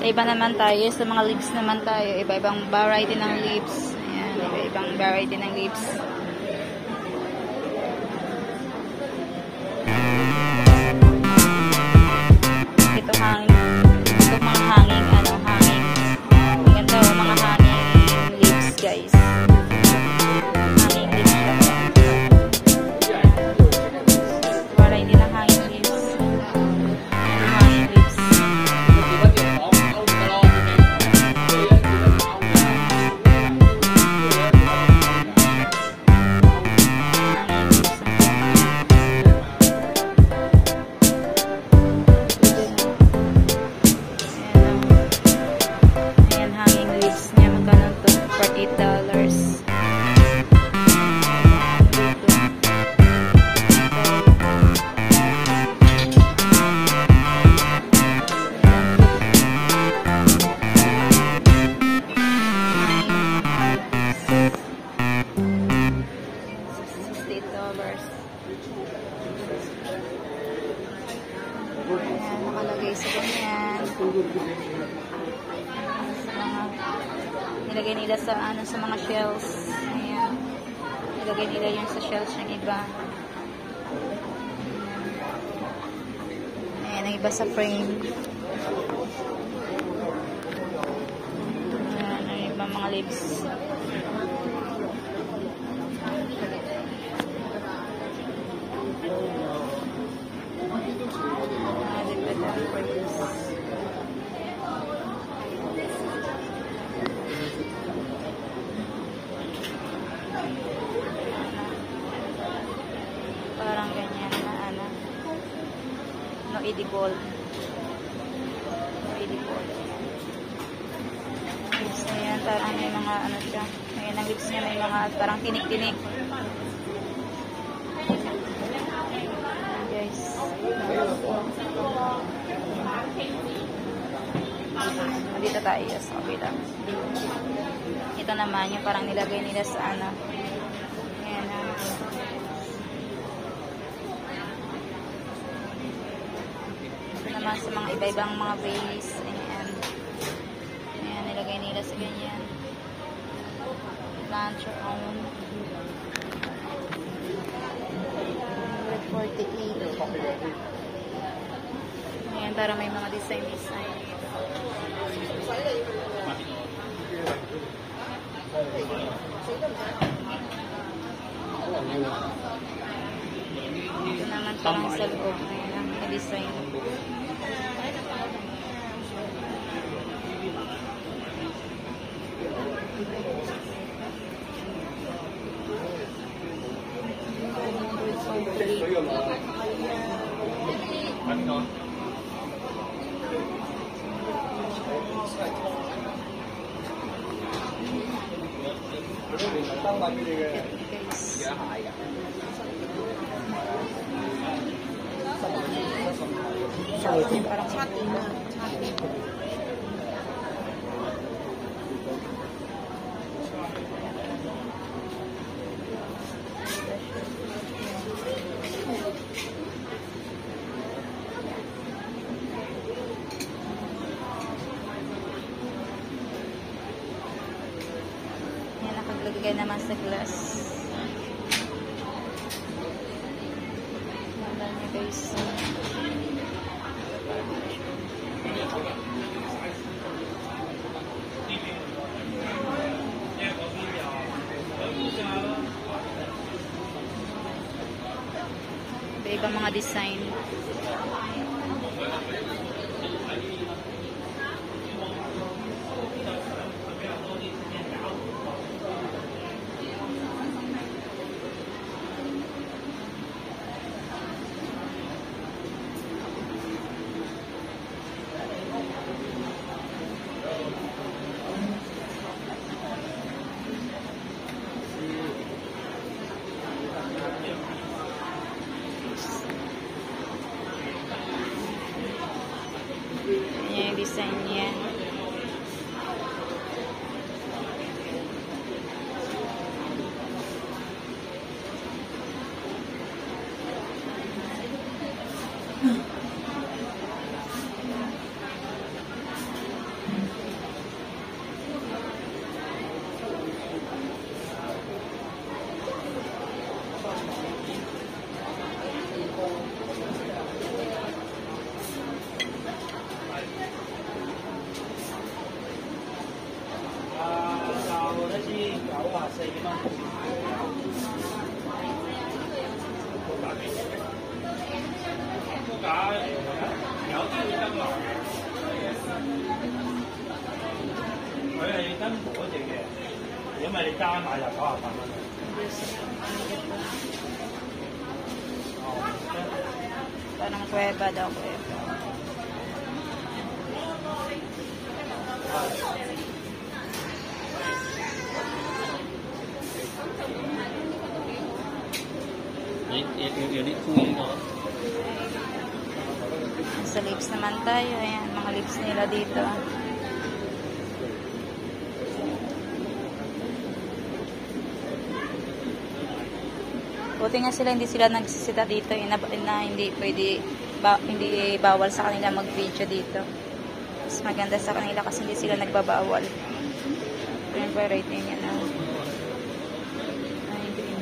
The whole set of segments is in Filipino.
Iba naman tayo. Sa mga lips naman tayo. Iba-ibang variety ng lips. Ayan. Iba-ibang variety ng lips. Ito hanging. Ito mga hanging. Hanging. Maganda o mga hanging lips, guys. Hanging lips siya. Variety ng hanging lips. Hanging lips. Ayan, nakalagay sa ganyan. Nilagay nila sa sa mga shells. Ayan. Nilagay nila yun sa shells ng iba. Ayan, ang iba sa frame. Ayan, ang iba mga lips. Parang ganyan na no edible. No edible. Lips na yan, parang may mga siya. Ayan, ang lips niya may mga parang tinik-tinik. Guys. Dito tayo sa kabila. Ito naman yung parang nilagay nila sa Ayan. Ito naman sa mga iba-ibang mga base. Ayan. Ayan, nilagay nila sa ganyan. Launch your own. 148. Ayan, para may mga design. Ito naman parang sa loob. Ayan ang design. Nakalagay naman sa glass. Ganda niya, guys. Iba mga design. Ayan yung design niya. Parang kuweba daw, kuweba. Sa lips naman tayo. Ayan, mga lips nila dito. Buti nga sila, hindi sila nagsisita dito. Na hindi pwede, hindi bawal sa kanila mag-video dito. Mas maganda sa kanila kasi hindi sila nagbabawal. Ayan po yung rating niya na. Ay, green.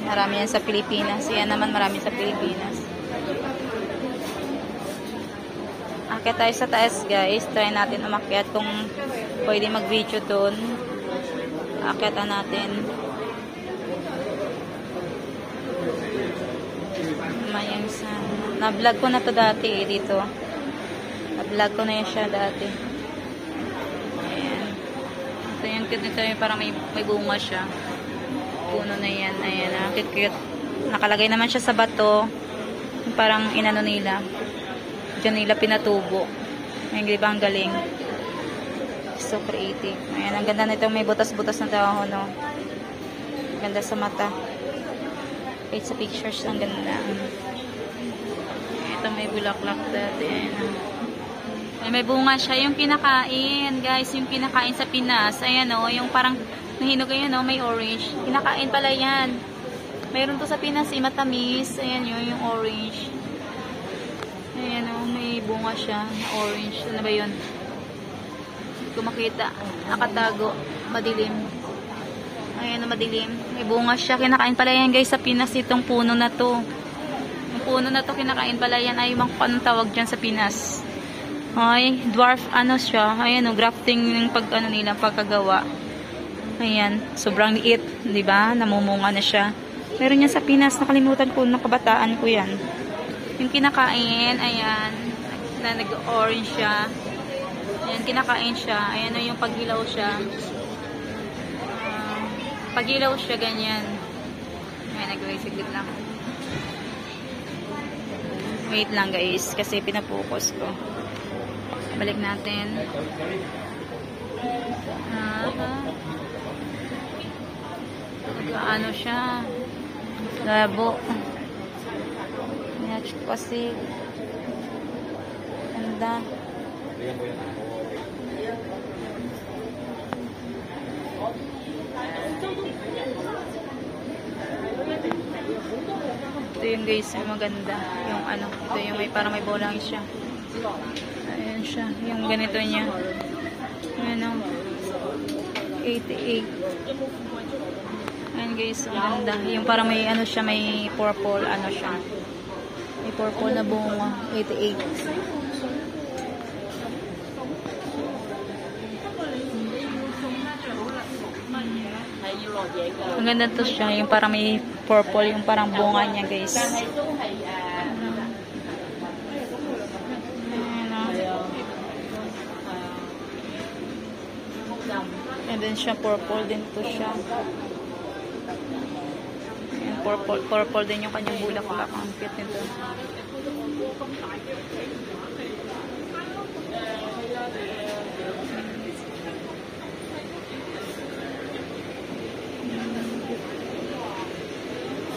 Marami yan sa Pilipinas. Yan naman marami sa Pilipinas. Akyat tayo sa taas, guys. Try natin umakyat kung pwede mag-video doon. Akyatan natin. Mayang sa... Na-vlog ko na to dati dito. Na-vlog ko na yan siya dati. Ayan. Ito yung cute nito. Parang may bunga siya. Puno na yan. Ayan, cute. Nakalagay naman siya sa bato. Parang inano nila. Diyan nila pinatubo. Ayan, di ba ang galing? So creative. Ayan, ang ganda nito. May butas-butas na dahon, no? Ganda sa mata. Kahit sa pictures, ang ganda. Ito may bulaklak dati. Ayan, ay, may bunga siya. Yung kinakain, guys. Yung kinakain sa Pinas. Ayan, o. Yung parang nahinog, ayan, o. May orange. Kinakain pala yan. Mayroon to sa Pinas, matamis. Ayan yun, yung orange. Ayan, o. May bunga siya na orange. Ano ba yun? Hindi ko makita. Nakatago. Madilim. Ayan, madilim. May bunga siya. Kinakain pala yan, guys, sa Pinas. Itong puno na to. Yung puno na to, kinakain pala yan. Ay, yung anong tawag dyan sa Pinas. Ay, dwarf, ano siya. Ayan, o, grafting yung nila, pagkagawa. Ayan, sobrang liit, di ba? Namumunga na siya. Meron yan sa Pinas, nakalimutan ko, nung kabataan ko yan. Yung kinakain, ayan, na nag-orange siya. Ayan, kinakain siya. Ayan, o, yung paghilaw siya. Paghilaw siya, ganyan. Ayan, nag-wait, siglit lang. Wait lang, guys, kasi pinapokus ko. Balik natin. Ano siya? Labo. Minatch ko kasi. Ganda. Ito yung, guys, yung maganda. Yung ano, ito yung may parang may bolang siya. Ayan siya. Yung ganito niya. Ayan, 88. Ayan, guys. Ang ganda. Yung parang may ano siya, may purple ano siya. May purple na bunga. 88. Ang ganda to siya. Yung parang may purple. Yung parang bunga niya, guys. And then siya, purple din to siya. Ayan, purple din yung kanyang bulaklak. Ang cute nito.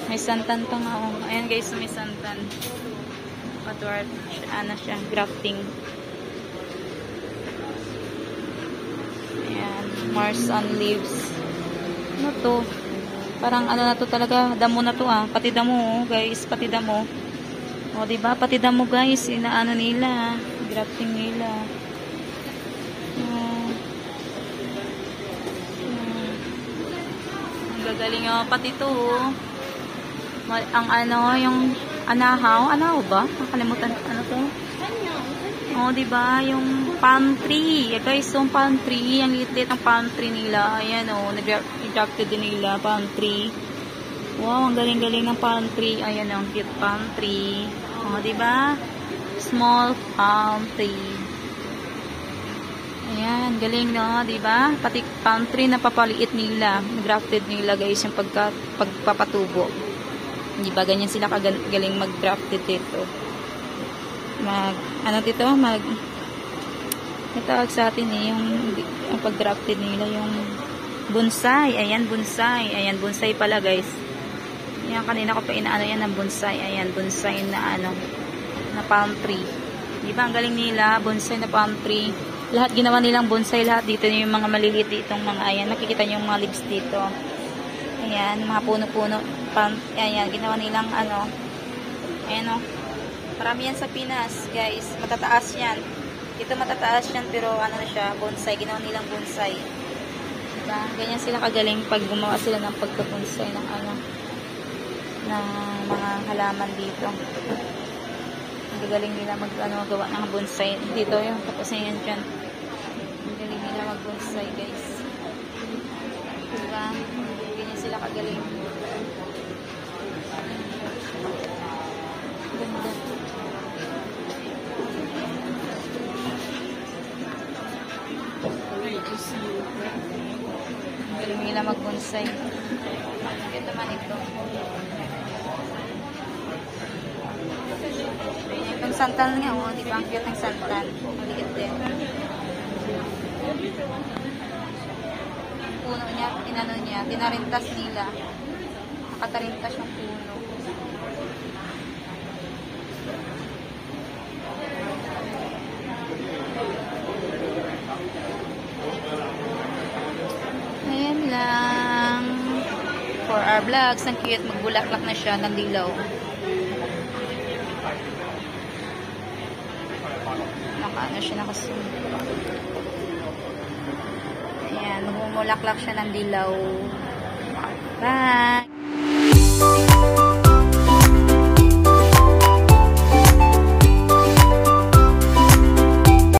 May santan to nga. Oh. Ayan, guys, may santan. Patward. Ano siya, grafting. Mars on leaves. Ano to? Parang ano na to talaga, damo na to Pati damo, guys, pati damo. O, diba? Pati damo, guys, inaano nila, grafting nila. Galing oh. Pati to oh. Ang ano, yung anahaw ba? Nakalimutan ano to? Oh, diba? Yung pantry. Guys, yung pantry. Ang liit-liit ang pantry nila. Ayan oh. Nag-adapted din nila. Pantry. Wow, ang galing-galing ng pantry. Ayan ang cute pantry. Oh, diba? Small pantry. Ayan, galing no, diba? Pati pantry na papaliit nila. Nag-grafted nila guys yung pagpapatubo. Diba? Ganyan sila kagaling mag-grafted dito. Natawag sa atin eh, yung pag-grafted nila, yung bonsai. Ayan, bonsai. Ayan, bonsai pala guys. Ayan, kanina ko pa inaano yan ng bonsai. Ayan, bonsai na ano, na palm tree. Diba, ang galing nila, bonsai na palm tree. Lahat ginawa nilang bonsai, lahat dito yung mga maliliit ditong mga, ayan, nakikita nyo yung mga leaves dito. Ayan, mga puno-puno. Ayan, ginawa nilang ano, ayan o. Marami yan sa Pinas, guys. Matataas yan. Dito matataas yan, pero ano na siya, bonsai. Ginawa nilang bonsai. Diba? Ganyan sila kagaling pag gumawa sila ng pagka-bonsai ng ano, ng mga halaman dito. Ang galing nila gawa ng bonsai. Dito yung tapos na yan dyan. Ang galing nila mag-bonsai, guys. Diba? Ganyan sila kagaling. Ganda. Galing nila mag-bonsai. Ito naman ito. Yung santal nga, oh, di ba? Ang cute ng santal. Ang liit din. Puno niya, inano niya, tinarintas nila. Nakatarintas yung puno. Ayan lang. For our vlogs, ang cute, magbulaklak na siya ng dilaw. Nakaano siya, nakasunod. Ayan, magmumulaklak siya ng dilaw. Bye!